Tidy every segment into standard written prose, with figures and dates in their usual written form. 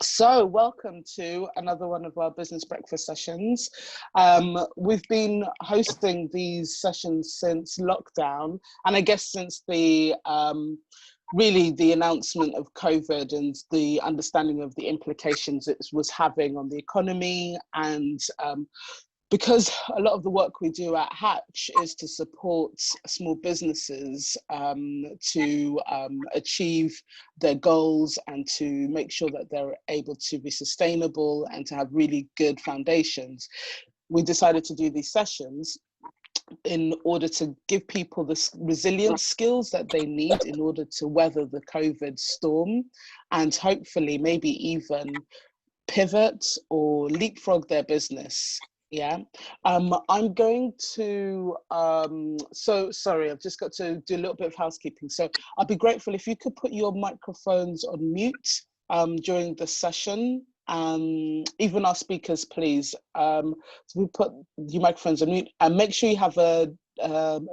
So welcome to another one of our business breakfast sessions. We've been hosting these sessions since lockdown, and I guess since the really the announcement of COVID and the understanding of the implications it was having on the economy. And because a lot of the work we do at Hatch is to support small businesses to achieve their goals and to make sure that they're able to be sustainable and to have really good foundations, we decided to do these sessions in order to give people the resilience skills that they need in order to weather the COVID storm and hopefully maybe even pivot or leapfrog their business. Yeah, I'm going to, so sorry, I've just got to do a little bit of housekeeping. So I'd be grateful if you could put your microphones on mute during the session. Even our speakers, please. So we put your microphones on mute and make sure you have a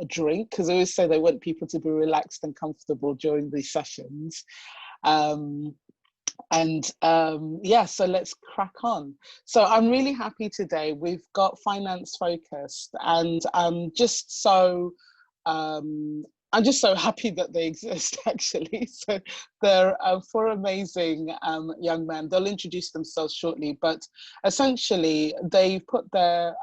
drink, because I always say they want people to be relaxed and comfortable during these sessions. Yeah, so let's crack on. So I'm really happy today. We've got finance focused, and I'm just so happy that they exist, actually. So they're four amazing young men. They'll introduce themselves shortly, but essentially they've put their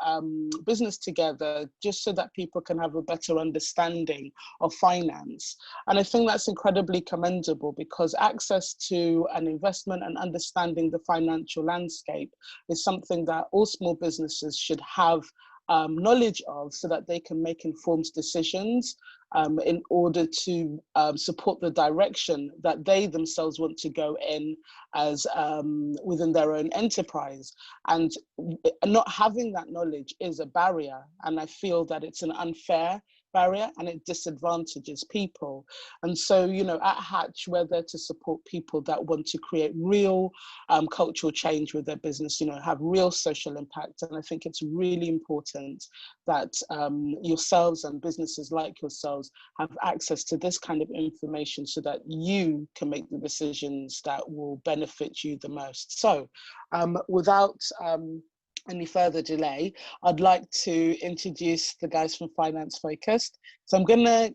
business together just so that people can have a better understanding of finance. And I think that's incredibly commendable, because access to an investment and understanding the financial landscape is something that all small businesses should have knowledge of, so that they can make informed decisions in order to support the direction that they themselves want to go in as within their own enterprise. And not having that knowledge is a barrier, and I feel that it's an unfair barrier and it disadvantages people. And so, you know, at Hatch, we're there to support people that want to create real cultural change with their business, you know, have real social impact. And I think it's really important that yourselves and businesses like yourselves have access to this kind of information so that you can make the decisions that will benefit you the most. So without any further delay, I'd like to introduce the guys from Finance Focused. So I'm going to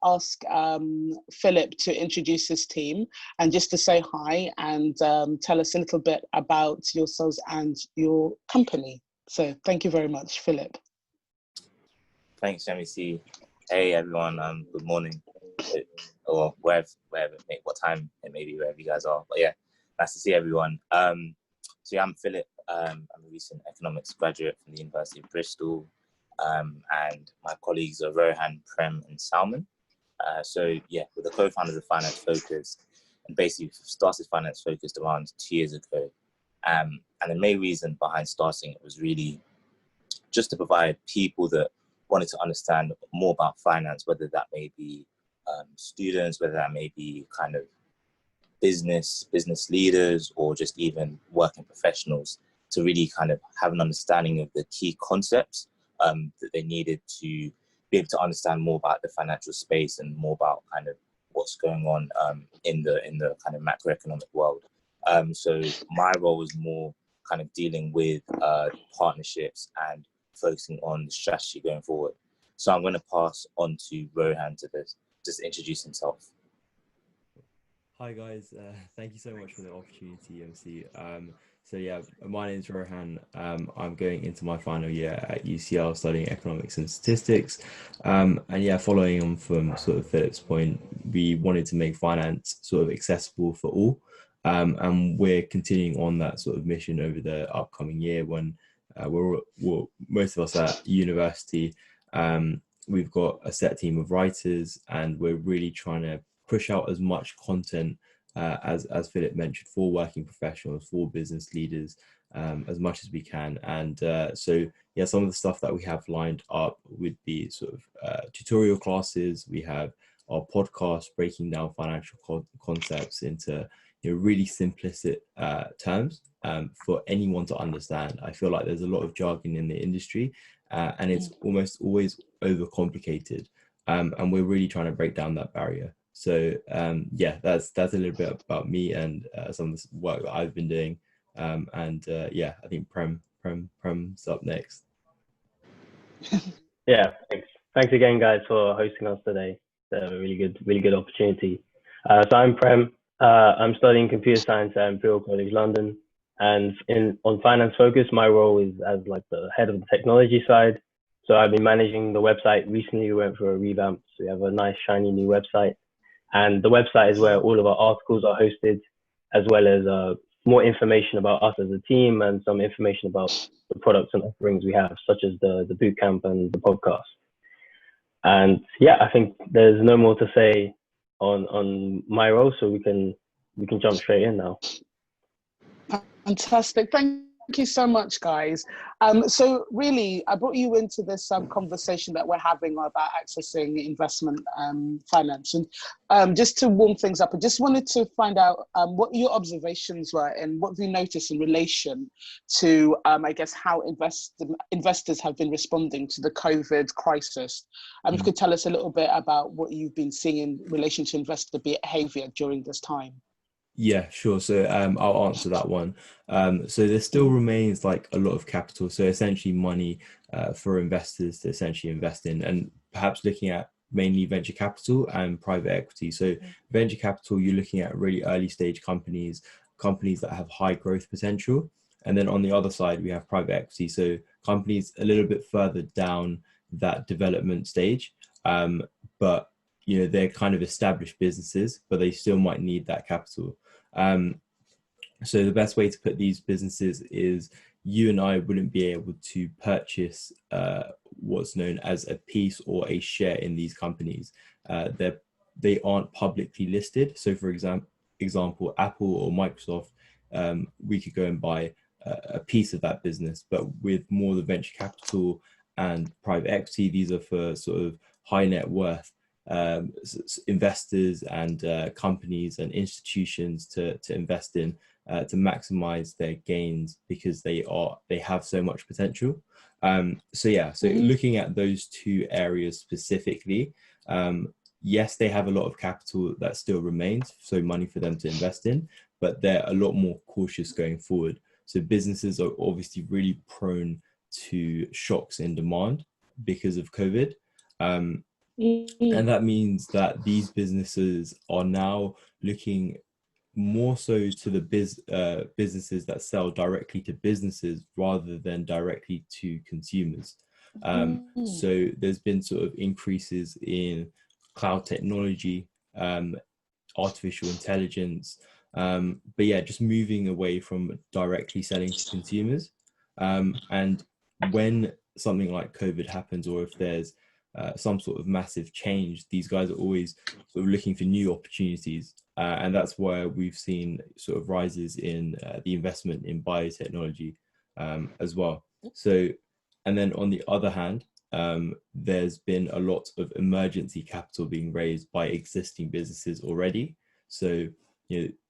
ask Phillip to introduce his team and just to say hi and tell us a little bit about yourselves and your company. So thank you very much, Phillip. Thanks, MEC. Hey everyone, good morning, or wherever, what time it may be, wherever you guys are. But yeah, nice to see everyone. So yeah, I'm Phillip. I'm a recent economics graduate from the University of Bristol, and my colleagues are Rohan, Prem, and Salman. So yeah, we're the co-founders of Finance Focused, and basically started Finance Focused around 2 years ago. And the main reason behind starting it was really just to provide people that wanted to understand more about finance, whether that may be students, whether that may be kind of business leaders, or just even working professionals, to really kind of have an understanding of the key concepts that they needed to be able to understand more about the financial space and more about kind of what's going on in the kind of macroeconomic world. So my role was more kind of dealing with partnerships and focusing on the strategy going forward. So I'm going to pass on to Rohan to just introduce himself. Hi guys, thank you so much for the opportunity, MC. So yeah, my name is Rohan. I'm going into my final year at UCL studying economics and statistics. And yeah, following on from sort of Philip's point, we wanted to make finance sort of accessible for all. And we're continuing on that sort of mission over the upcoming year when we're most of us at university. We've got a set team of writers, and we're really trying to push out as much content as Philip mentioned, for working professionals, for business leaders, as much as we can. And so yeah, some of the stuff that we have lined up would be sort of tutorial classes. We have our podcast breaking down financial concepts into really simplistic terms for anyone to understand. I feel like there's a lot of jargon in the industry, and it's almost always overcomplicated, and we're really trying to break down that barrier. So yeah, that's a little bit about me and some of the work that I've been doing. Yeah, I think Prem's up next. Yeah, thanks. Thanks again, guys, for hosting us today. It's a really good opportunity. So I'm Prem. I'm studying computer science at Imperial College London, and on Finance Focus, my role is as like the head of the technology side. So I've been managing the website. Recently, we went for a revamp, so we have a nice shiny new website, and the website is where all of our articles are hosted, as well as more information about us as a team and some information about the products and offerings we have, such as the bootcamp and the podcast. And yeah, I think there's no more to say on my role, so we can jump straight in now. Fantastic. Thank you so much, guys. So really, I brought you into this conversation that we're having about accessing investment finance. And just to warm things up, I just wanted to find out what your observations were and what have you noticed in relation to, I guess, how investors have been responding to the COVID crisis. If you could tell us a little bit about what you've been seeing in relation to investor behavior during this time. Yeah, sure. So I'll answer that one. So there still remains like a lot of capital. So essentially money for investors to essentially invest in, and perhaps looking at mainly venture capital and private equity. So venture capital, you're looking at really early stage companies that have high growth potential. And then on the other side, we have private equity. So companies a little bit further down that development stage, but they're kind of established businesses, but they still might need that capital. So the best way to put these businesses is you and I wouldn't be able to purchase what's known as a piece or a share in these companies. They aren't publicly listed. So for example, Apple or Microsoft, we could go and buy a piece of that business, but with more the venture capital and private equity, these are for sort of high net worth investors and companies and institutions to invest in to maximize their gains because they have so much potential. So looking at those two areas specifically, yes, they have a lot of capital that still remains, so money for them to invest in, but they're a lot more cautious going forward. So businesses are obviously really prone to shocks in demand because of COVID. And that means that these businesses are now looking more so to the businesses that sell directly to businesses rather than directly to consumers. So there's been sort of increases in cloud technology, artificial intelligence, but yeah, just moving away from directly selling to consumers. And when something like COVID happens, or if there's some sort of massive change, these guys are always sort of looking for new opportunities. And that's why we've seen sort of rises in the investment in biotechnology as well. So, and then on the other hand, there's been a lot of emergency capital being raised by existing businesses already. So,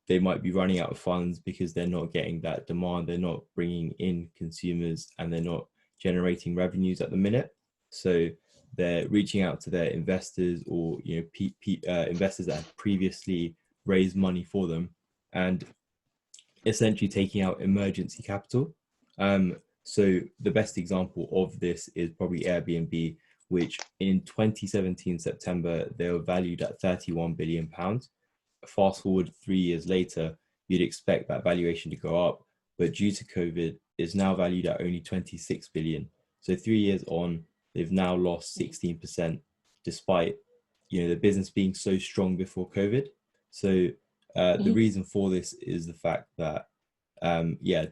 they might be running out of funds because they're not getting that demand, they're not bringing in consumers, and they're not generating revenues at the minute. So they're reaching out to their investors or investors that have previously raised money for them and essentially taking out emergency capital. So the best example of this is probably Airbnb, which in 2017 September they were valued at £31 billion. Fast forward 3 years later, you'd expect that valuation to go up, but due to COVID, it's now valued at only 26 billion. So 3 years on, they've now lost 16%, despite the business being so strong before COVID. So the reason for this is the fact that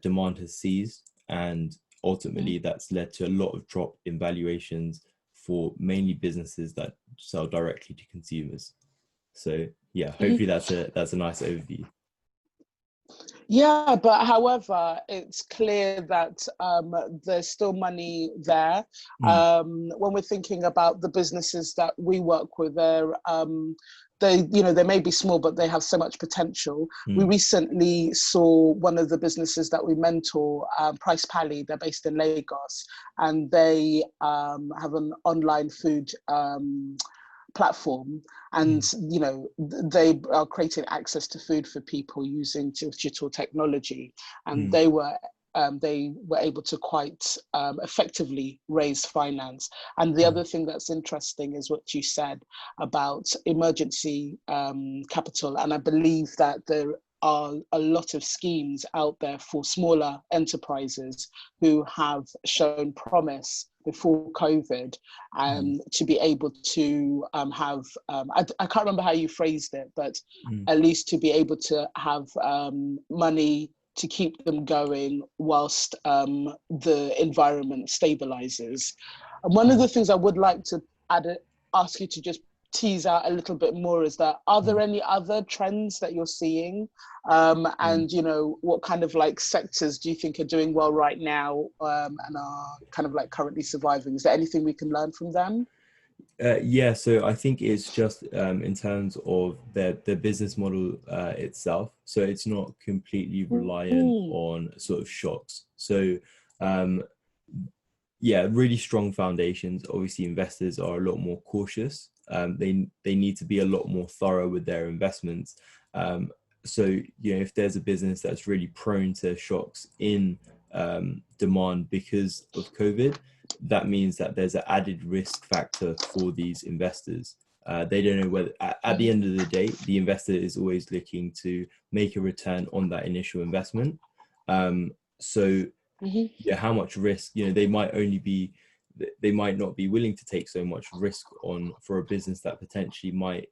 demand has ceased, and ultimately that's led to a lot of drop in valuations for mainly businesses that sell directly to consumers. So yeah, hopefully that's a nice overview. Yeah, but however, it's clear that there's still money there. When we're thinking about the businesses that we work with, they may be small, but they have so much potential. We recently saw one of the businesses that we mentor, Price Pally. They're based in Lagos, and they have an online food platform, and they are creating access to food for people using digital technology, and they were able to quite effectively raise finance. And the other thing that's interesting is what you said about emergency capital, and I believe that there are a lot of schemes out there for smaller enterprises who have shown promise before COVID, to be able to have, I can't remember how you phrased it, but at least to be able to have money to keep them going whilst the environment stabilizes. And one of the things I would like to ask you to just tease out a little bit more is that, are there any other trends that you're seeing? And what kind of like sectors do you think are doing well right now, and are kind of like currently surviving? Is there anything we can learn from them? Yeah, so I think it's just in terms of their business model itself. So it's not completely reliant on sort of shocks. So yeah, really strong foundations. Obviously, investors are a lot more cautious. They need to be a lot more thorough with their investments. So if there's a business that's really prone to shocks in demand because of COVID, that means that there's an added risk factor for these investors. They don't know whether, at the end of the day, the investor is always looking to make a return on that initial investment. So how much risk, they might not be willing to take so much risk on for a business that potentially might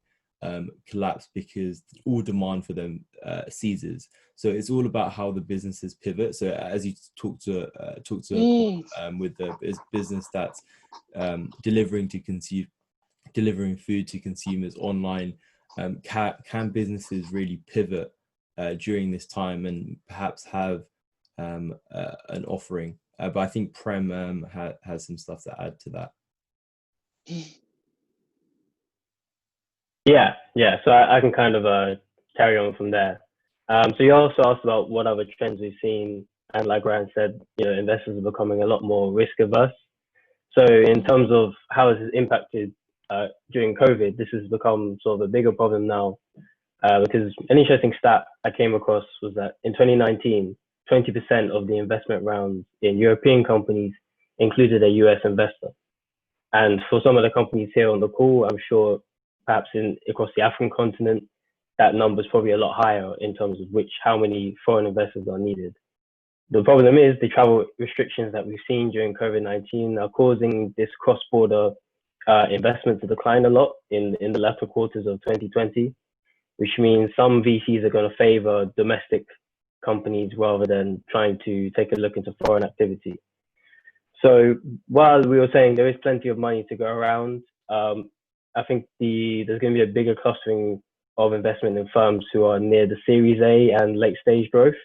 collapse because all demand for them ceases. So it's all about how the businesses pivot. So as you talk to with the business that's delivering food to consumers online, can businesses really pivot during this time and perhaps have an offering? But I think Prem has some stuff to add to that. Yeah. So I can kind of carry on from there. So you also asked about what other trends we've seen, and like Ryan said, investors are becoming a lot more risk averse. So in terms of how it has impacted during COVID, this has become sort of a bigger problem now, because an interesting stat I came across was that in 2019, 20% of the investment rounds in European companies included a US investor. And for some of the companies here on the call, I'm sure perhaps across the African continent, that number is probably a lot higher in terms of how many foreign investors are needed. The problem is the travel restrictions that we've seen during COVID-19 are causing this cross-border investment to decline a lot in the latter quarters of 2020, which means some VCs are going to favor domestic companies rather than trying to take a look into foreign activity. So while we were saying there is plenty of money to go around, I think there's going to be a bigger clustering of investment in firms who are near the Series A and late stage growth,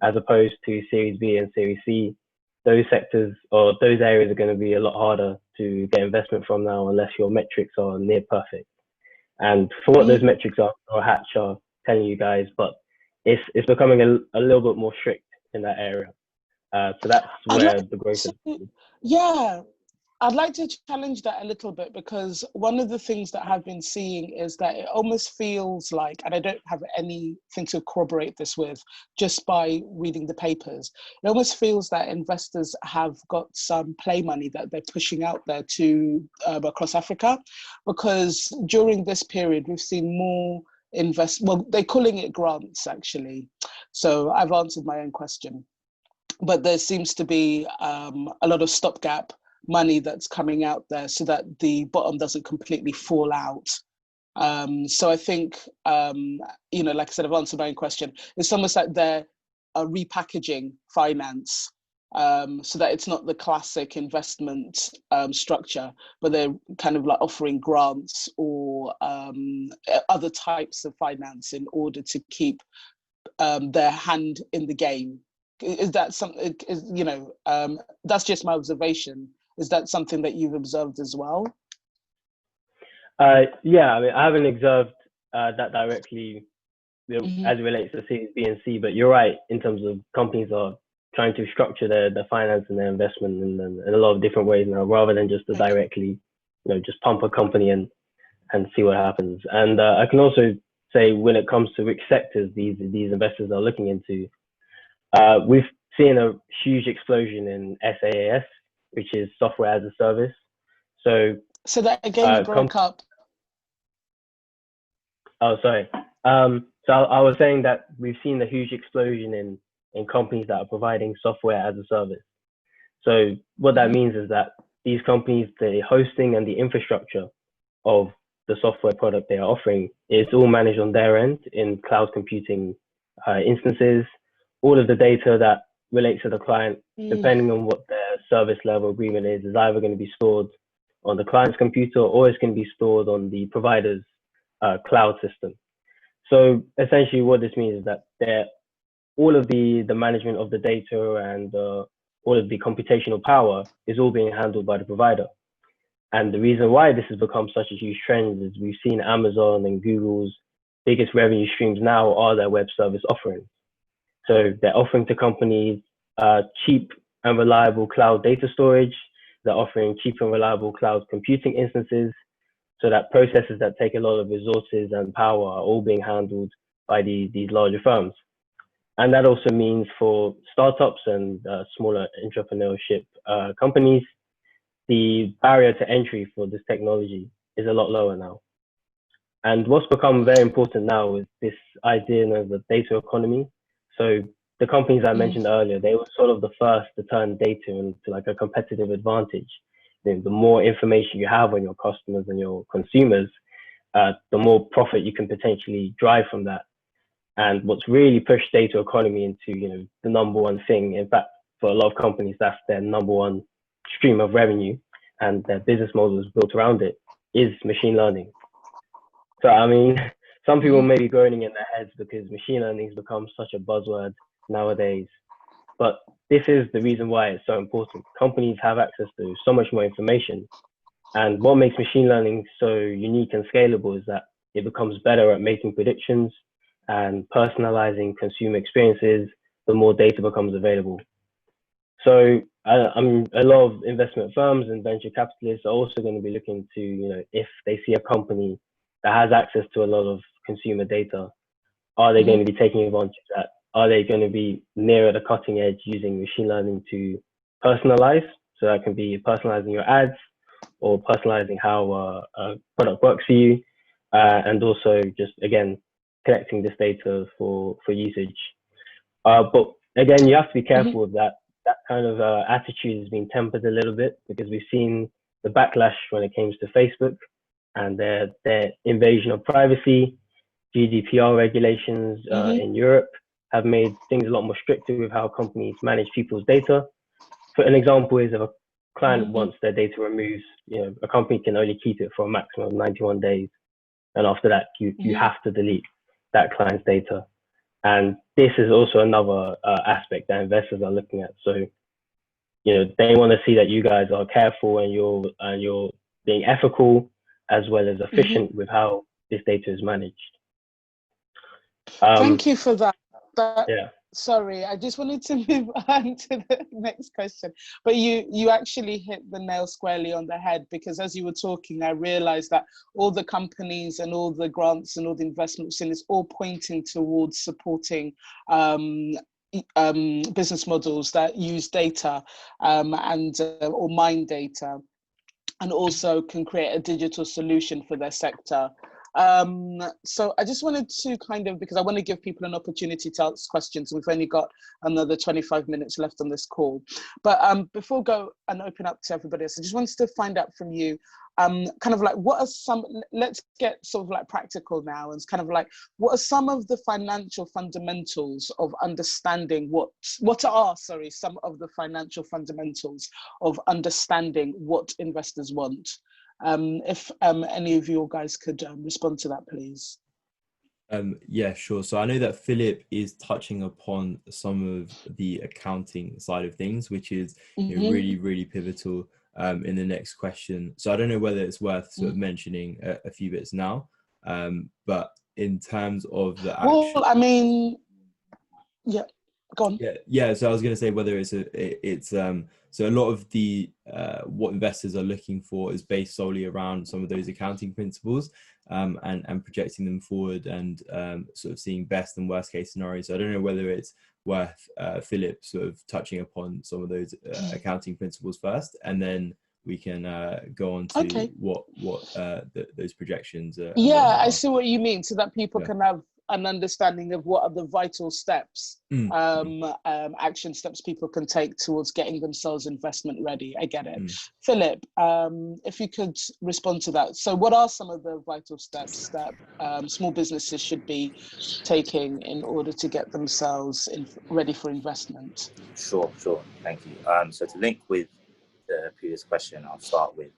as opposed to Series B and Series C. Those sectors or those areas are going to be a lot harder to get investment from now unless your metrics are near perfect. And for what those metrics are, or Hatch are telling you guys, but it's becoming a little bit more strict in that area. So that's where the growth is. Yeah, I'd like to challenge that a little bit, because one of the things that I've been seeing is that it almost feels like, and I don't have anything to corroborate this with, just by reading the papers, it almost feels that investors have got some play money that they're pushing out there to across Africa, because during this period we've seen more well, they're calling it grants actually. So I've answered my own question, but there seems to be a lot of stopgap money that's coming out there so that the bottom doesn't completely fall out. So I think, like I said, I've answered my own question. It's almost like they're repackaging finance so that it's not the classic investment structure, but they're kind of like offering grants or other types of finance in order to keep their hand in the game. Is that something, that's just my observation. Is that something that you've observed as well? Yeah, I mean, I haven't observed that directly as it relates to Series B and C, but you're right in terms of companies are trying to structure their finance and their investment in a lot of different ways now, rather than just to directly, just pump a company and and see what happens. And I can also say when it comes to which sectors these investors are looking into, we've seen a huge explosion in SaaS, which is software as a service. So that again, you broke up. Oh, sorry. So I was saying that we've seen a huge explosion in companies that are providing software as a service. So what that means is that these companies, the hosting and the infrastructure of the software product they are offering is all managed on their end in cloud computing instances. All of the data that relates to the client, depending on what their service level agreement is either going to be stored on the client's computer or it's going to be stored on the provider's cloud system. So essentially what this means is that all of the management of the data and all of the computational power is all being handled by the provider. And the reason why this has become such a huge trend is we've seen Amazon and Google's biggest revenue streams now are their web service offerings. So they're offering to companies cheap and reliable cloud data storage. They're offering cheap and reliable cloud computing instances, so that processes that take a lot of resources and power are all being handled by these larger firms. And that also means for startups and smaller entrepreneurship companies, the barrier to entry for this technology is a lot lower now. And what's become very important now is this idea of the data economy. So the companies I mentioned earlier, they were sort of the first to turn data into like a competitive advantage. The more information you have on your customers and your consumers, the more profit you can potentially drive from that. And what's really pushed data economy into, the number one thing, in fact, for a lot of companies, that's their number one stream of revenue and their business model is built around it, is machine learning. So, I mean, some people may be groaning in their heads because machine learning has become such a buzzword nowadays. But this is the reason why it's so important. Companies have access to so much more information. And what makes machine learning so unique and scalable is that it becomes better at making predictions and personalizing consumer experiences the more data becomes available. So a lot of investment firms and venture capitalists are also going to be looking to, if they see a company that has access to a lot of consumer data, are they going to be taking advantage of that? Are they going to be nearer the cutting edge using machine learning to personalize? So that can be personalizing your ads or personalizing how a product works for you. And also just, again, collecting this data for usage. But again, you have to be careful of that. That kind of attitude has been tempered a little bit because we've seen the backlash when it comes to Facebook and their invasion of privacy. GDPR regulations in Europe have made things a lot more stricter with how companies manage people's data. For an example is if a client wants their data removed, a company can only keep it for a maximum of 91 days. And after that, you have to delete that client's data. And this is also another aspect that investors are looking at. So, they want to see that you guys are careful and you're being ethical as well as efficient with how this data is managed. Thank you for that. Yeah. Sorry, I just wanted to move on to the next question. But you actually hit the nail squarely on the head, because as you were talking, I realized that all the companies and all the grants and all the investments in is all pointing towards supporting business models that use data or mine data, and also can create a digital solution for their sector. So I just wanted to because I want to give people an opportunity to ask questions. We've only got another 25 minutes left on this call. But before I go and open up to everybody else, I just wanted to find out from you, what are some, let's get sort of like practical now, and what are some of the financial fundamentals of understanding some of the financial fundamentals of understanding what investors want? If any of you guys could respond to that, please. Yeah, sure. So I know that Phillip is touching upon some of the accounting side of things, which is really, really pivotal in the next question. So I don't know whether it's worth sort of mentioning a few bits now, but in terms of the actual... Well, I mean, yeah. Go on. Yeah. So I was going to say whether it's so a lot of the what investors are looking for is based solely around some of those accounting principles, and projecting them forward, and sort of seeing best and worst case scenarios. So I don't know whether it's worth Phillip sort of touching upon some of those accounting principles first, and then we can go on to what those projections are. Yeah, I see what you mean, so that people can have an understanding of what are the vital steps, action steps people can take towards getting themselves investment ready. I get it. Phillip, if you could respond to that. So what are some of the vital steps that small businesses should be taking in order to get themselves ready for investment? Sure. Thank you. So to link with the previous question, I'll start with,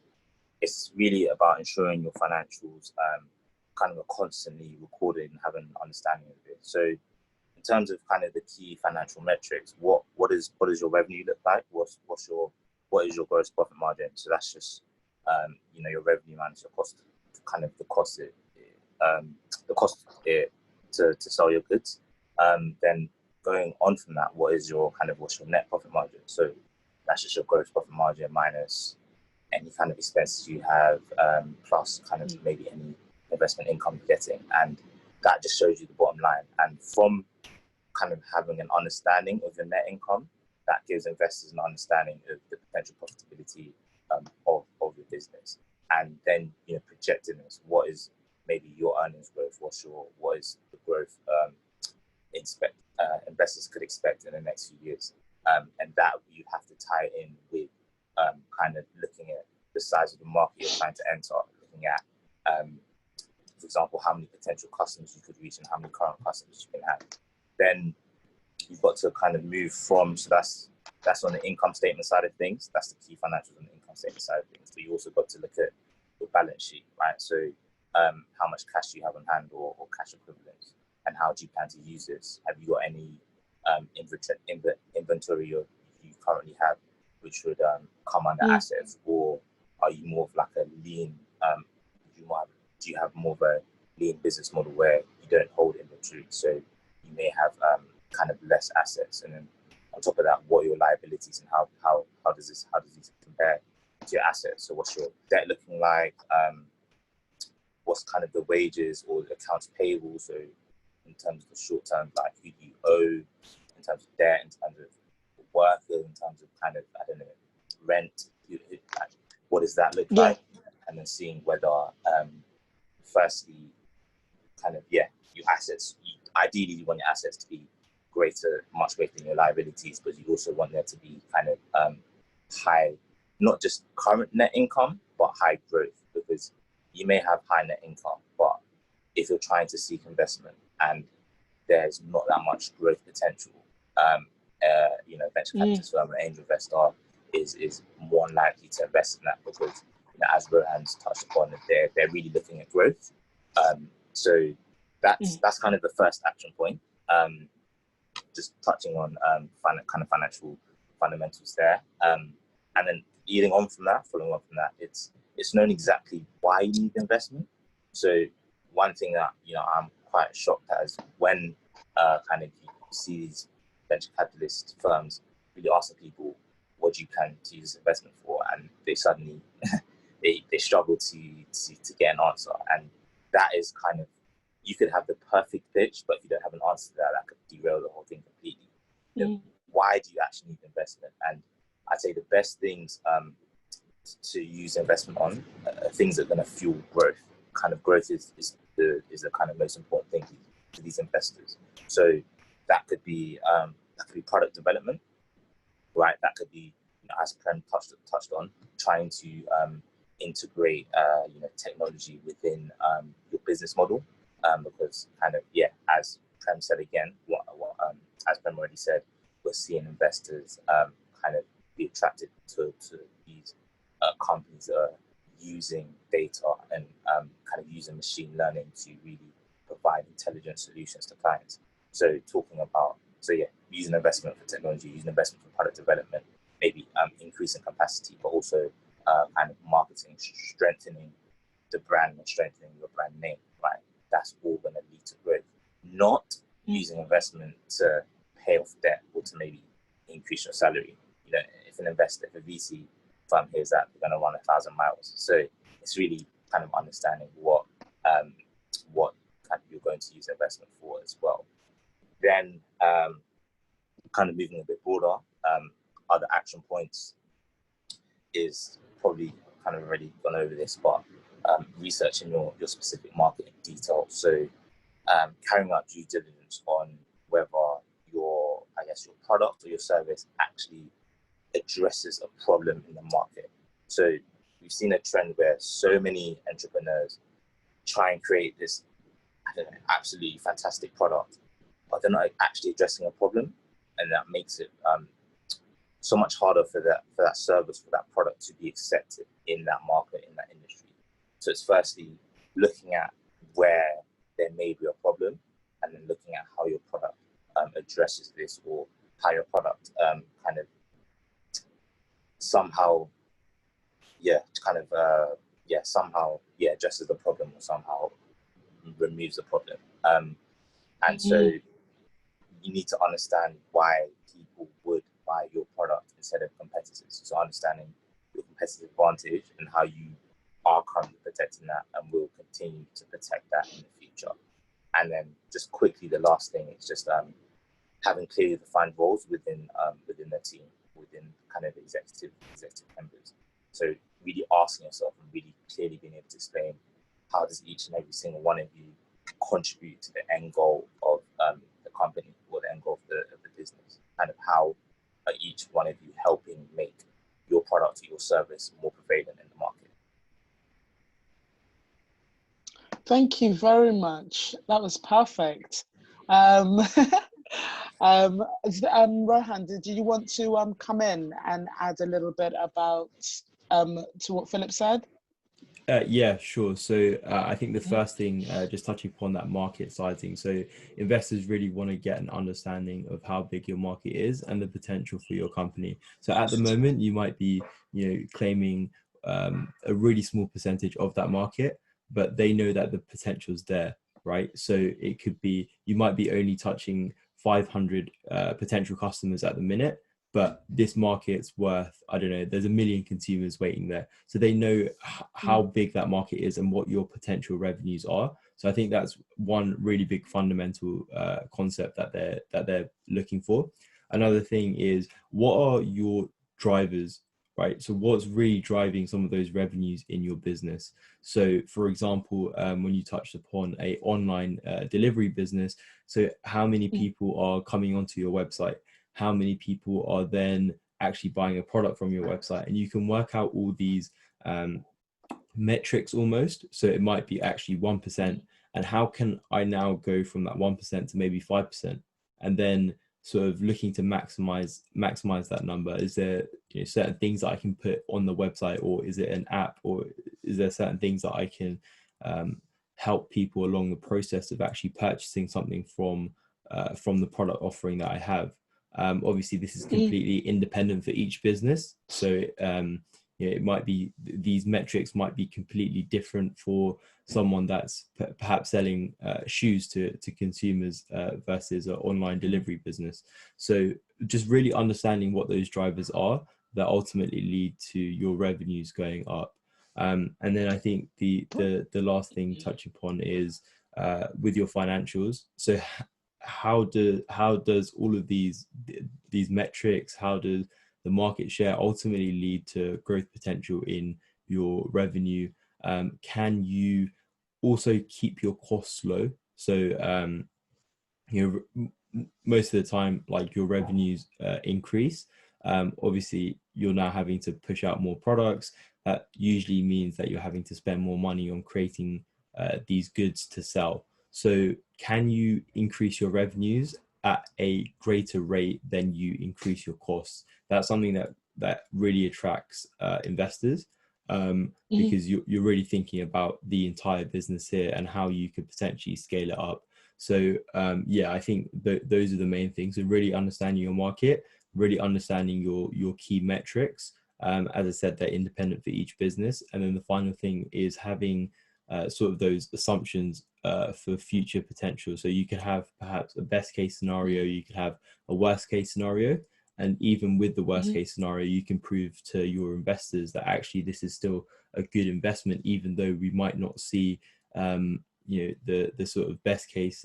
it's really about ensuring your financials kind of are constantly recorded and having an understanding of it. So in terms of kind of the key financial metrics, what is your revenue look like? What is your gross profit margin? So that's just your revenue minus your cost, kind of the cost to sell your goods. Then going on from that, what's your net profit margin? So that's just your gross profit margin minus any kind of expenses you have, plus kind of maybe any investment income you're getting, and that just shows you the bottom line. And from kind of having an understanding of your net income, that gives investors an understanding of the potential profitability of your business. And then projecting this, what is maybe your earnings growth? What is the growth investors could expect in the next few years? And that you have to tie in with kind of looking at the size of the market you're trying to enter, looking at, for example, how many potential customers you could reach and how many current customers you can have. Then you've got to kind of move from, so that's on the income statement side of things. That's the key financials on the income statement side of things. But you also got to look at your balance sheet, right? So how much cash do you have on hand or cash equivalents, and how do you plan to use this? Have you got any inventory you currently have, which would come under assets, or are you more of like a lean? Do you have more of a lean business model where you don't hold inventory, so you may have kind of less assets? And then on top of that, what are your liabilities, and how does this compare to your assets? So what's your debt looking like? What's kind of the wages or the accounts payable? So in terms of the short term, like who do you owe, in terms of debt, in terms of work, in terms of kind of, I don't know, rent, what does that look like? And then seeing whether, firstly, kind of, your assets, ideally you want your assets to be much greater than your liabilities, but you also want there to be kind of high, not just current net income, but high growth, because you may have high net income, but if you're trying to seek investment and there's not that much growth potential, venture capitalist firm or angel investor is more likely to invest in that, because as Rohan's touched upon, they're really looking at growth. So that's kind of the first action point. Just touching on kind of financial fundamentals there, and then following on from that, it's known exactly why you need investment. So one thing that I'm quite shocked at is when kind of you see these venture capitalist firms really asking people, what do you plan to use investment for? And they suddenly they struggle to get an answer. And that is kind of, you could have the perfect pitch, but if you don't have an answer to that could derail the whole thing completely. Why do you actually need investment? And I'd say the best things to use investment on are things that are going to fuel growth. Kind of growth is the kind of most important thing to these investors. So that could be product development, right? That could be, as Prem touched on, trying to integrate technology within your business model, because kind of, as Prem said again, as Prem already said, we're seeing investors kind of be attracted to these companies that are using data and kind of using machine learning to really provide intelligent solutions to clients. So using investment for technology, using investment for product development, maybe increasing capacity, but also kind of marketing, strengthening the brand and strengthening your brand name, right? That's all going to lead to growth. Not using investment to pay off debt or to maybe increase your salary. You know, if an investor, if a VC firm hears that, they're going to run 1,000 miles. So it's really kind of understanding what kind of you're going to use investment for as well. Then kind of moving a bit broader, other action points is probably kind of already gone over this, but researching your specific market in detail. So carrying out due diligence on whether your product or your service actually addresses a problem in the market. So we've seen a trend where so many entrepreneurs try and create this, absolutely fantastic product, but they're not actually addressing a problem, and that makes it so much harder for that service, for that product to be accepted in that market, in that industry. So it's firstly looking at where there may be a problem, and then looking at how your product addresses this, or how your product somehow addresses the problem, or somehow removes the problem. And so you need to understand why people would buy your product instead of competitors. So understanding your competitive advantage and how you are currently protecting that and will continue to protect that in the future. And then just quickly, the last thing is just having clearly defined roles within the team, within kind of executive members. So really asking yourself and really clearly being able to explain, how does each and every single one of you contribute to the end goal of the company, or the end goal of the business? Kind of how are each one of you helping make your product or your service more prevalent in the market? Thank you very much. That was perfect. Rohan, did you want to come in and add a little bit about to what Phillip said? Yeah, sure. So I think the first thing, just touching upon that market sizing. So investors really want to get an understanding of how big your market is and the potential for your company. So at the moment, you might be, claiming a really small percentage of that market, but they know that the potential's there, right? So it could be, you might be only touching 500 potential customers at the minute, but this market's worth, I don't know, there's 1 million consumers waiting there. So they know how big that market is and what your potential revenues are. So I think that's one really big fundamental concept that they're looking for. Another thing is, what are your drivers, right? So what's really driving some of those revenues in your business? So for example, when you touched upon a online delivery business, so how many people are coming onto your website? How many people are then actually buying a product from your website? And you can work out all these metrics almost. So it might be actually 1%. And how can I now go from that 1% to maybe 5%? And then sort of looking to maximize that number. Is there certain things that I can put on the website, or is it an app, or is there certain things that I can help people along the process of actually purchasing something from the product offering that I have? Obviously, this is completely independent for each business. So it might be, these metrics might be completely different for someone that's perhaps selling shoes to consumers versus an online delivery business. So just really understanding what those drivers are that ultimately lead to your revenues going up. And then I think the last thing to touch upon is with your financials. So how does all of these metrics, how does the market share ultimately lead to growth potential in your revenue? Can you also keep your costs low? So most of the time, like, your revenues increase. Obviously, you're now having to push out more products. That usually means that you're having to spend more money on creating these goods to sell. So can you increase your revenues at a greater rate than you increase your costs? That's something that really attracts investors, because you're really thinking about the entire business here and how you could potentially scale it up. So yeah, I think those are the main things. So really understanding your market, really understanding your key metrics. As I said, they're independent for each business. And then the final thing is having sort of those assumptions for future potential. So you could have perhaps a best case scenario, you could have a worst case scenario, and even with the worst case scenario, you can prove to your investors that actually this is still a good investment, even though we might not see the sort of best case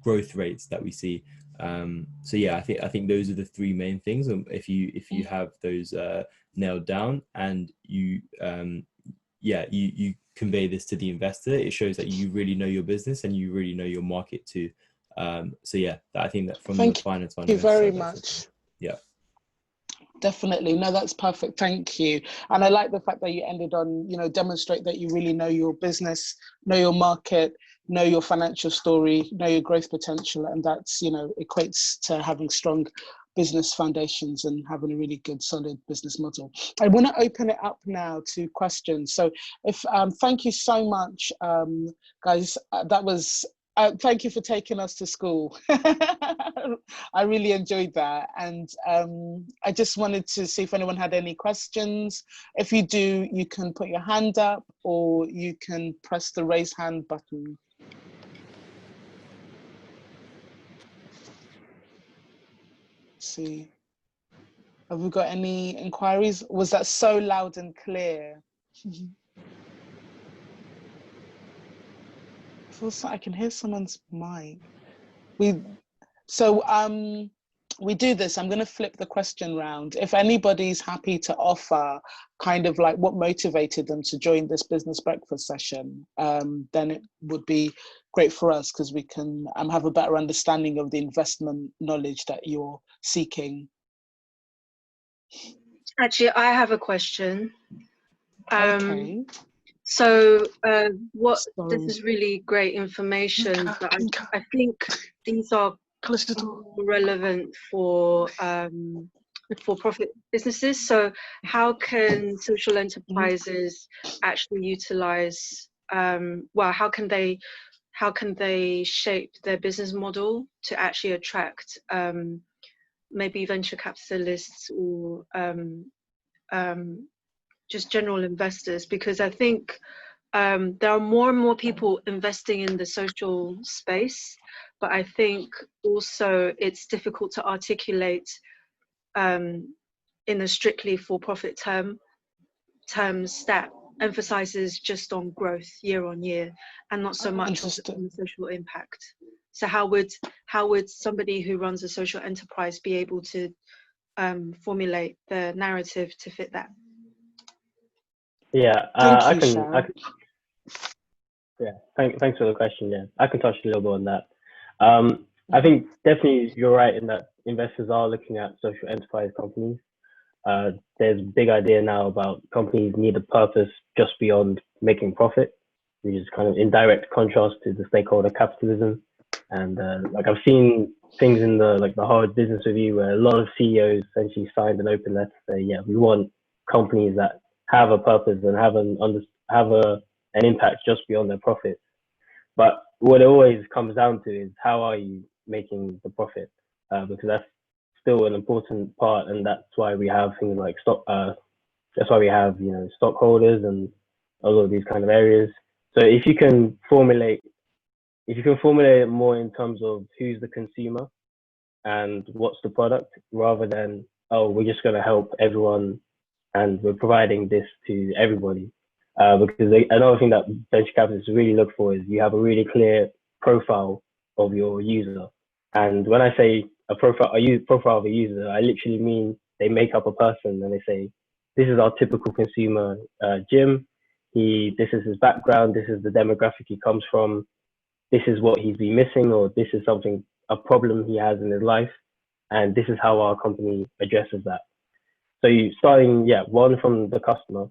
growth rates that we see. So yeah, I think those are the three main things. If you have those nailed down, and you convey this to the investor, it shows that you really know your business and you really know your market too. So yeah, I think that from the finance fund. Thank you very much. Yeah. Definitely. No, that's perfect. Thank you. And I like the fact that you ended on, demonstrate that you really know your business, know your market, know your financial story, know your growth potential. And that's, equates to having strong business foundations and having a really good, solid business model. I want to open it up now to questions. So thank you so much, guys. That was thank you for taking us to school. I really enjoyed that. And I just wanted to see if anyone had any questions. If you do, you can put your hand up or you can press the raise hand button. Let's see. Have we got any inquiries? Was that so loud and clear? I can hear someone's mic. We do this. I'm going to flip the question round. If anybody's happy to offer kind of like what motivated them to join this business breakfast session, then it would be great for us, because we can have a better understanding of the investment knowledge that you're seeking. Actually, I have a question. Okay. So this is really great information, but I think these are relevant for profit businesses. So how can social enterprises actually utilize, how can they shape their business model to actually attract maybe venture capitalists or just general investors? Because I think there are more and more people investing in the social space, but I think also it's difficult to articulate in a strictly for-profit terms that emphasizes just on growth year on year and not so much on the social impact. So how would somebody who runs a social enterprise be able to formulate the narrative to fit that? Yeah, thanks for the question. Yeah, I can touch a little bit on that. I think definitely you're right in that investors are looking at social enterprise companies. There's a big idea now about companies need a purpose just beyond making profit, which is kind of in direct contrast to the stakeholder capitalism. And like I've seen things in the Harvard Business Review where a lot of CEOs essentially signed an open letter to say, yeah, we want companies that have a purpose and have an impact just beyond their profits. But what it always comes down to is how are you making the profit? Because that's still an important part, and that's why we have things like stock. That's why we have stockholders and all of these kind of areas. So if you can formulate it more in terms of who's the consumer and what's the product, rather than we're just going to help everyone and we're providing this to everybody. Because another thing that venture capitalists really look for is you have a really clear profile of your user. And when I say profile of a user, I literally mean they make up a person and they say, this is our typical consumer, Jim. This is his background. This is the demographic he comes from. This is what he's been missing, or this is a problem he has in his life. And this is how our company addresses that. So you starting, one from the customer.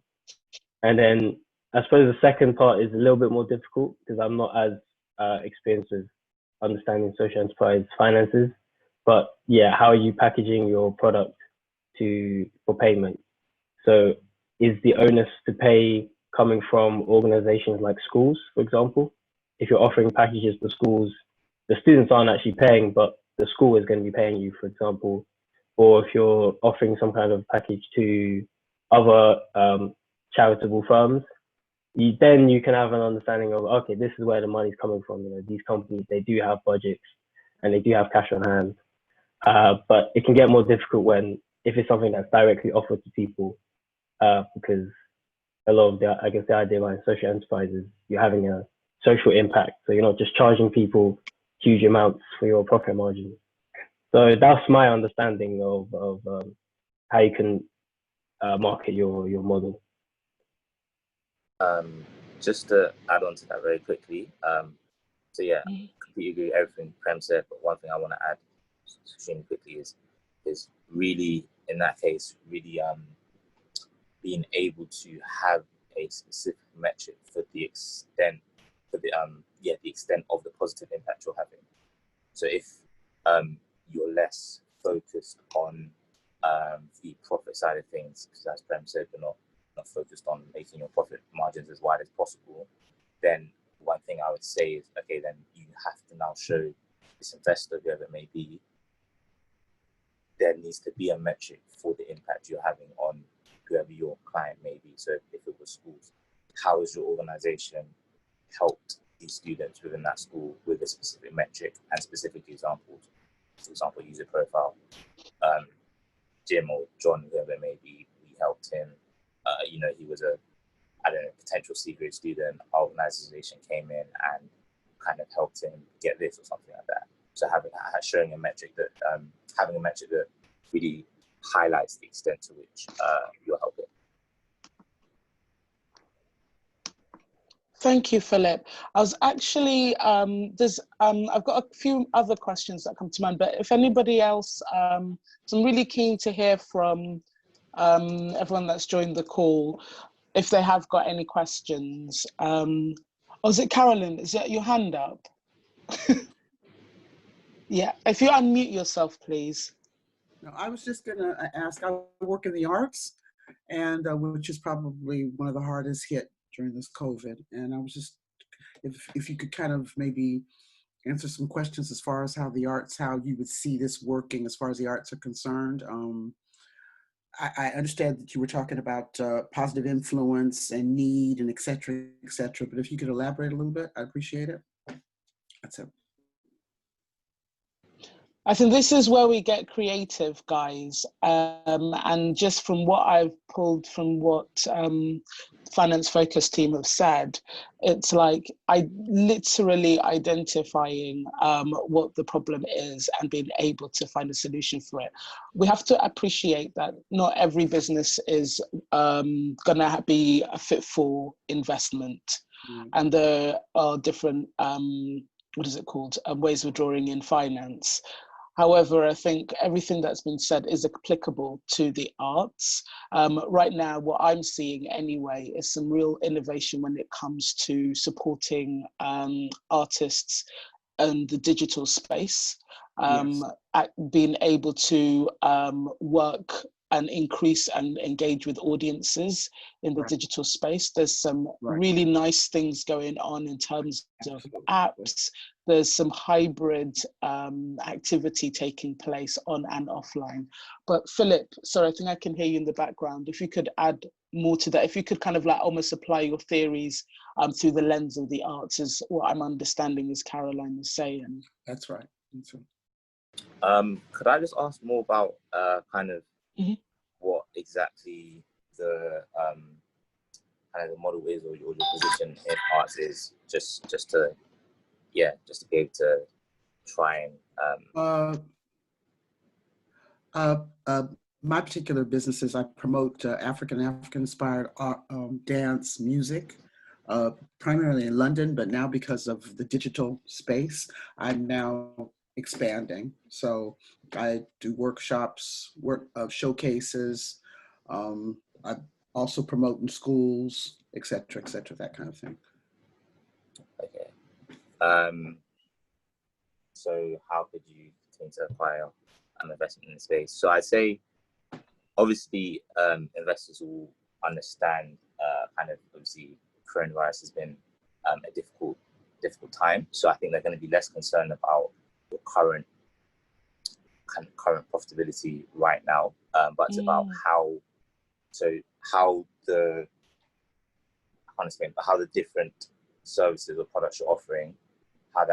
And then I suppose the second part is a little bit more difficult because I'm not as experienced with understanding social enterprise finances. But how are you packaging your product for payment? So is the onus to pay coming from organizations like schools, for example? If you're offering packages to schools, the students aren't actually paying, but the school is going to be paying you, for example. Or if you're offering some kind of package to other charitable firms, then you can have an understanding of, okay, this is where the money's coming from. You know, these companies, they do have budgets and they do have cash on hand. But it can get more difficult if it's something that's directly offered to people, because a lot of the idea behind social enterprise is you're having a social impact. So you're not just charging people huge amounts for your profit margin. So that's my understanding of how you can market your model. Just to add on to that very quickly. So yeah, completely agree with everything Prem said, but one thing I want to add extremely quickly is really, in that case, really being able to have a specific metric for the extent of the positive impact you're having. So if you're less focused on the profit side of things, because as Prem said, you're not focused on making your profit margins as wide as possible, then one thing I would say is, okay, then you have to now show this investor, whoever it may be, there needs to be a metric for the impact you're having on whoever your client may be. So if it was schools, how has your organization helped these students within that school with a specific metric and specific examples? For example, user profile. Jim or John, whoever it may be, we helped him. He was a potential C-grade student. Our organization came in and kind of helped him get this or something like that. So having a metric that really highlights the extent to which you're helping. Thank you, Philip. I was actually, I've got a few other questions that come to mind, but if anybody else, so I'm really keen to hear from everyone that's joined the call, if they have got any questions. Is it Carolyn? Is that your hand up? Yeah, if you unmute yourself, please. No, I was just going to ask, I work in the arts, and which is probably one of the hardest hit during this COVID. And I was just, if you could kind of maybe answer some questions as far as how you would see this working as far as the arts are concerned. I understand that you were talking about positive influence and need and et cetera, but if you could elaborate a little bit, I'd appreciate it. That's it. I think this is where we get creative, guys. And just from what I've pulled from what Finance Focus team have said, it's like literally identifying what the problem is and being able to find a solution for it. We have to appreciate that not every business is gonna be a fit for investment. And there are different, ways of drawing in finance. However, I think everything that's been said is applicable to the arts. Right now, what I'm seeing anyway is some real innovation when it comes to supporting artists in the digital space, at being able to work and increase and engage with audiences in the digital space. There's some really nice things going on in terms of apps. There's some hybrid activity taking place on and offline. But Philip, sorry, I think I can hear you in the background. If you could add more to that, if you could kind of like almost apply your theories through the lens of the arts, is what I'm understanding as Caroline is saying. That's right. That's right. Could I just ask more about kind of what exactly the kind of the model is, or your position in arts is, just to be able to try and my particular business is I promote African inspired art, dance, music, primarily in London, but now because of the digital space, I'm now expanding. So I do workshops, showcases. I also promote in schools, et cetera, that kind of thing. Okay. So how could you continue to acquire an investment in the space? So I'd say, obviously, investors will understand kind of, obviously, coronavirus has been a difficult time. So I think they're going to be less concerned about your current profitability right now, but it's about how can't explain, but how the different services or products you're offering, how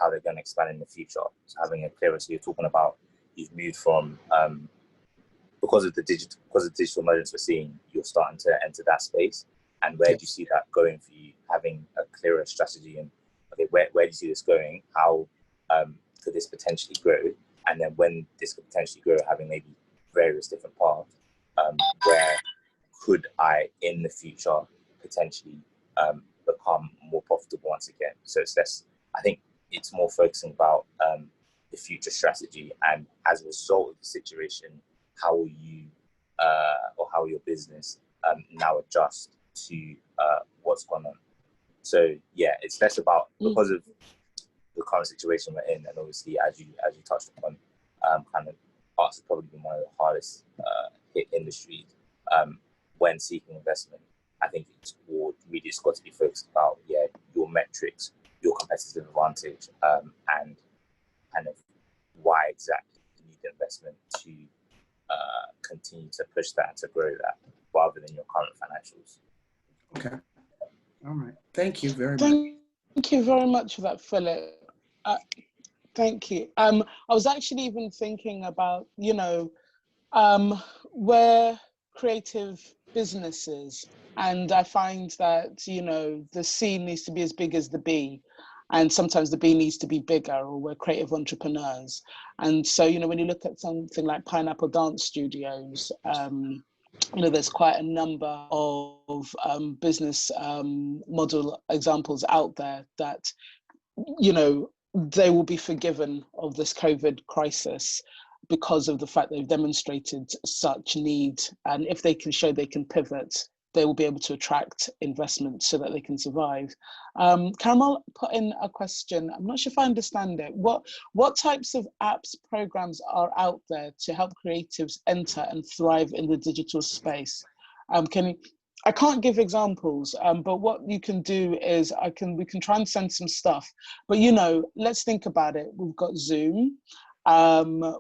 they're going to expand in the future. So having a clearer, so you're talking about you've moved from because of the digital emergence we're seeing, you're starting to enter that space. And where do you see that going for you? Having a clearer strategy, and okay, where do you see this going? How could this potentially grow? And then when this could potentially grow, having maybe various different paths, where could I in the future potentially become more profitable once again? So it's less, I think it's more focusing about the future strategy, and as a result of the situation, how will you or how will your business now adjust to what's going on? So yeah, it's less about, because of the current situation we're in, and obviously as you touched upon, kind of arts has probably been one of the hardest hit industries when seeking investment. I think it's really just got to be focused about your metrics, your competitive advantage, and kind of why exactly you need the investment to continue to push that and to grow that, rather than your current financials. Okay. All right. Thank you very much. Thank you very much for that, Philip. Thank you. I was actually even thinking about, we're creative businesses, and I find that, the C needs to be as big as the B, and sometimes the B needs to be bigger, or we're creative entrepreneurs. And so, when you look at something like Pineapple Dance Studios, there's quite a number of business model examples out there that, they will be forgiven of this COVID crisis because of the fact they've demonstrated such need. And if they can show they can pivot, they will be able to attract investment so that they can survive. Caramel put in a question. I'm not sure if I understand it. What types of apps, programs are out there to help creatives enter and thrive in the digital space? I can't give examples, but what you can do is we can try and send some stuff. But let's think about it. We've got Zoom.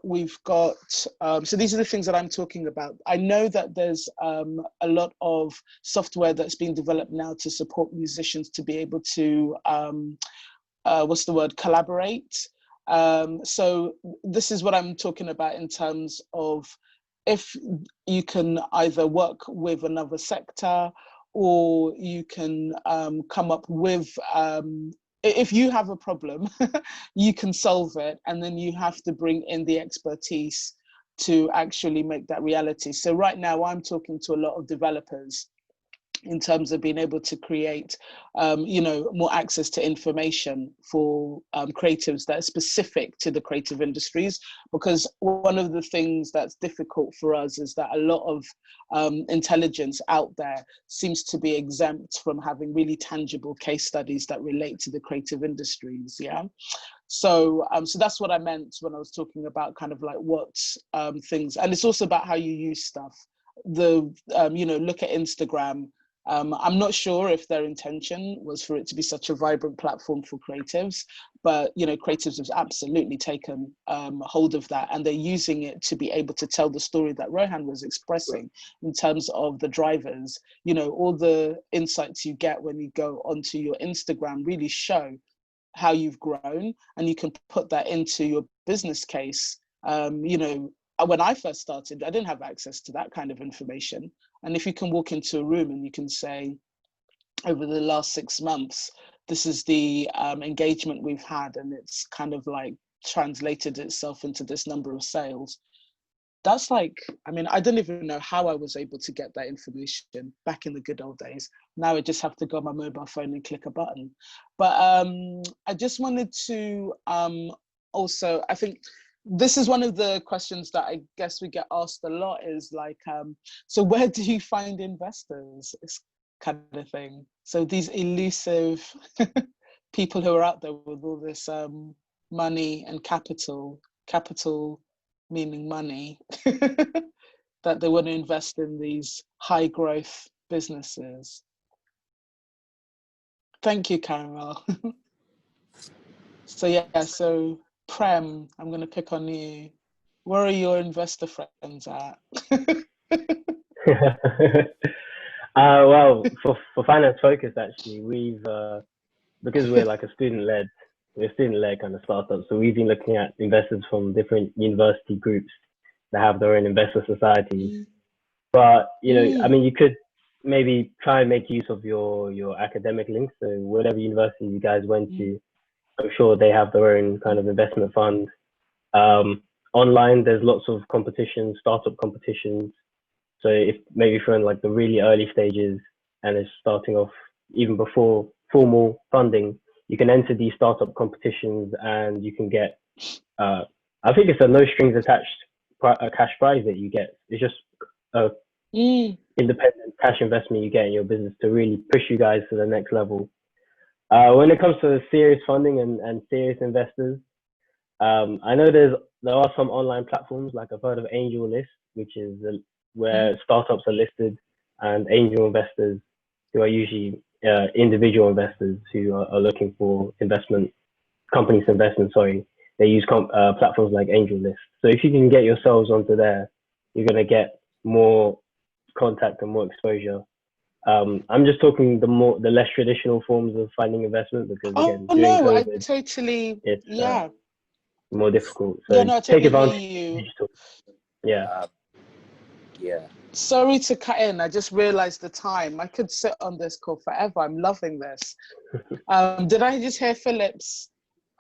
We've got so these are the things that I'm talking about. I know that there's a lot of software that's being developed now to support musicians to be able to collaborate. So this is what I'm talking about in terms of, if you can either work with another sector, or you can come up with, if you have a problem, you can solve it, and then you have to bring in the expertise to actually make that reality. So right now I'm talking to a lot of developers in terms of being able to create, more access to information for creatives that are specific to the creative industries. Because one of the things that's difficult for us is that a lot of intelligence out there seems to be exempt from having really tangible case studies that relate to the creative industries. Yeah. So that's what I meant when I was talking about kind of like what things, and it's also about how you use stuff. Look at Instagram. I'm not sure if their intention was for it to be such a vibrant platform for creatives, but creatives have absolutely taken hold of that, and they're using it to be able to tell the story that Rohan was expressing in terms of the drivers. All the insights you get when you go onto your Instagram really show how you've grown, and you can put that into your business case. When I first started, I didn't have access to that kind of information. And if you can walk into a room and you can say, over the last 6 months, this is the engagement we've had, and it's kind of like translated itself into this number of sales. That's like, I don't even know how I was able to get that information back in the good old days. Now I just have to go on my mobile phone and click a button. But I just wanted to also, I think, this is one of the questions that I guess we get asked a lot, is like, so where do you find investors? It's kind of thing. So these elusive people who are out there with all this money and capital meaning money, that they want to invest in these high growth businesses. Thank you, Caramel. So Prem, I'm going to pick on you. Where are your investor friends at? Well, for finance focus, actually, we've because we're like we're a student-led kind of startup. So we've been looking at investors from different university groups that have their own investor societies. But I mean, you could maybe try and make use of your academic links. So whatever university you guys went to, I'm sure they have their own kind of investment fund. Online, there's lots of competitions, startup competitions. So if maybe if you're in like the really early stages and it's starting off even before formal funding, you can enter these startup competitions and you can get, I think it's a no strings attached cash prize that you get. It's just a independent cash investment you get in your business to really push you guys to the next level. When it comes to serious funding and serious investors, I know there are some online platforms, like I've heard of AngelList, which is where startups are listed, and angel investors who are usually individual investors who are looking for companies to invest in, sorry. They use platforms like AngelList. So if you can get yourselves onto there, you're going to get more contact and more exposure. I'm just talking the less traditional forms of finding investment, because again, during COVID, I totally, it's more difficult. So yeah, no, I take totally advantage hear you. of digital. Yeah. Yeah. Sorry to cut in. I just realized the time. I could sit on this call forever. I'm loving this. Did I just hear Philip's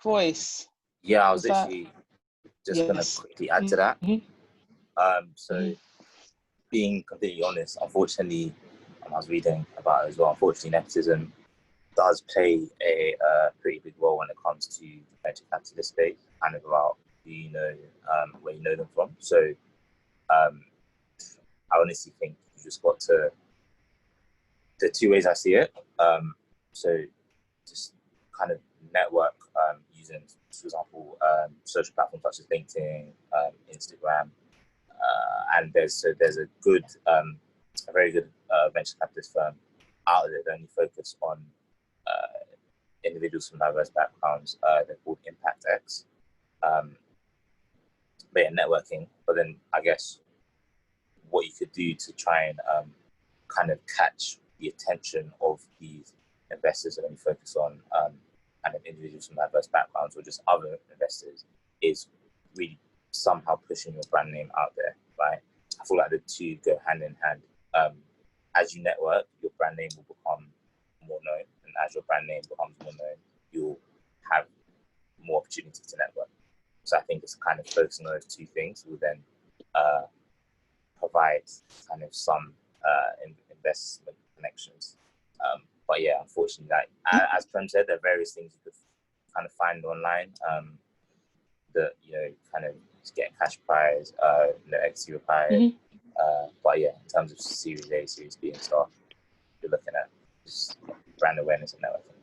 voice? Yeah, I was literally just gonna quickly add to that. So being completely honest, unfortunately, I was reading about it as well. Unfortunately, nepotism does play a pretty big role when it comes to the venture capitalist space, kind of about who you know, where you know them from. So I honestly think you just got to, the two ways I see it. So just kind of network using, for example, social platforms such as LinkedIn, Instagram, and there's a very good venture capitalist firm out there that only focus on individuals from diverse backgrounds. They're called ImpactX. But yeah, networking. But then I guess what you could do to try and kind of catch the attention of these investors that only focus on kind of individuals from diverse backgrounds or just other investors is really somehow pushing your brand name out there, right? I feel like the two go hand in hand. As you network, your brand name will become more known, and as your brand name becomes more known, you'll have more opportunity to network. So I think it's kind of focusing on those two things will then provide kind of some investment connections. But yeah, unfortunately, like as Prem said, there are various things you could kind of find online that kind of get cash prize, equity required. But yeah, in terms of Series A, Series B, and stuff, you're looking at just brand awareness and networking.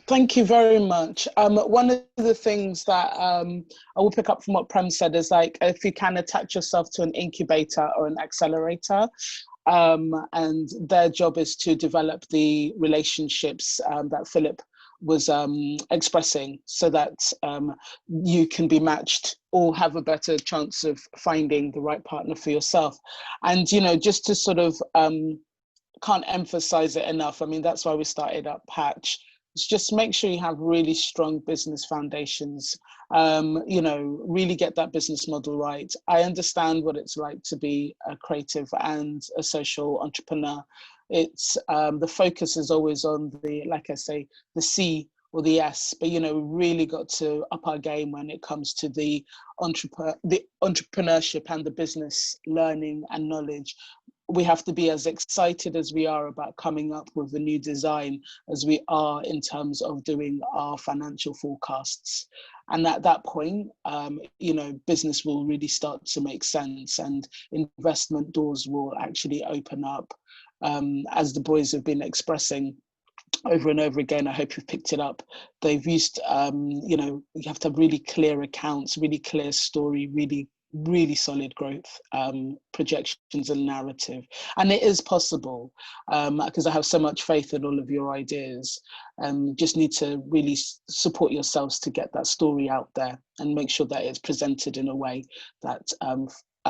Thank you very much. One of the things that I will pick up from what Prem said is, like, if you can attach yourself to an incubator or an accelerator, and their job is to develop the relationships that Phillip was expressing, so that you can be matched or have a better chance of finding the right partner for yourself. And just to sort of can't emphasize it enough, I mean, that's why we started up Patch. It's just make sure you have really strong business foundations, really get that business model right. I understand what it's like to be a creative and a social entrepreneur. It's the focus is always on the, like I say, the C or the S, but we really got to up our game when it comes to the entrepreneurship and the business learning and knowledge. We have to be as excited as we are about coming up with a new design as we are in terms of doing our financial forecasts. And at that point, business will really start to make sense, and investment doors will actually open up. As the boys have been expressing over and over again, I hope you've picked it up. They've used, you have to have really clear accounts, really clear story, really solid growth projections and narrative. And it is possible, because I have so much faith in all of your ideas. Just need to really support yourselves to get that story out there and make sure that it's presented in a way that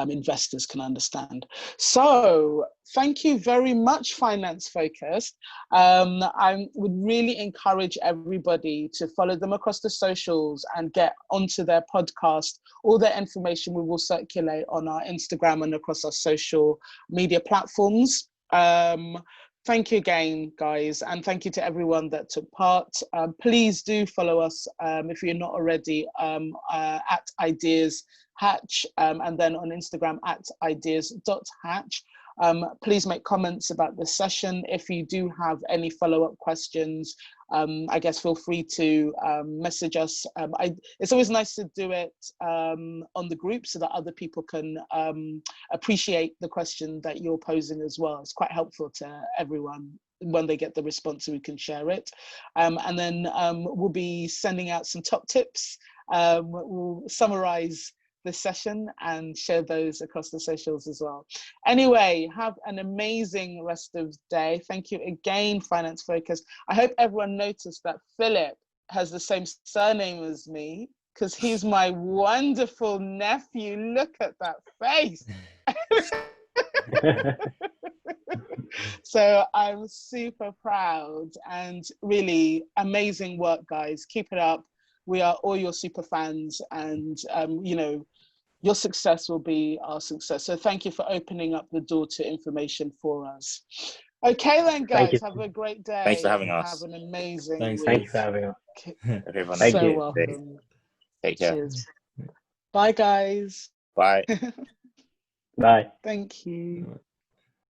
investors can understand. So thank you very much, Finance Focused. I would really encourage everybody to follow them across the socials and get onto their podcast. All their information we will circulate on our Instagram and across our social media platforms. Thank you again, guys, and thank you to everyone that took part. Please do follow us if you're not already at Ideas Hatch, and then on Instagram at ideas.hatch. Please make comments about this session. If you do have any follow-up questions, I guess feel free to message us. It's always nice to do it on the group so that other people can appreciate the question that you're posing as well. It's quite helpful to everyone when they get the response so we can share it. And then we'll be sending out some top tips. We'll summarize this session and share those across the socials as well. Anyway, have an amazing rest of the day. Thank you again, Finance Focus. I hope everyone noticed that Phillip has the same surname as me because he's my wonderful nephew. Look at that face. So I'm super proud and really amazing work, guys. Keep it up. We are all your super fans, and you know, your success will be our success. So thank you for opening up the door to information for us. Okay then, guys, have a great day. Thanks for having us. Have an amazing Thanks. week. Thank you for having us. Everyone, Thank So you. welcome. Take care. Cheers. Bye, guys. Bye. Bye. Thank you.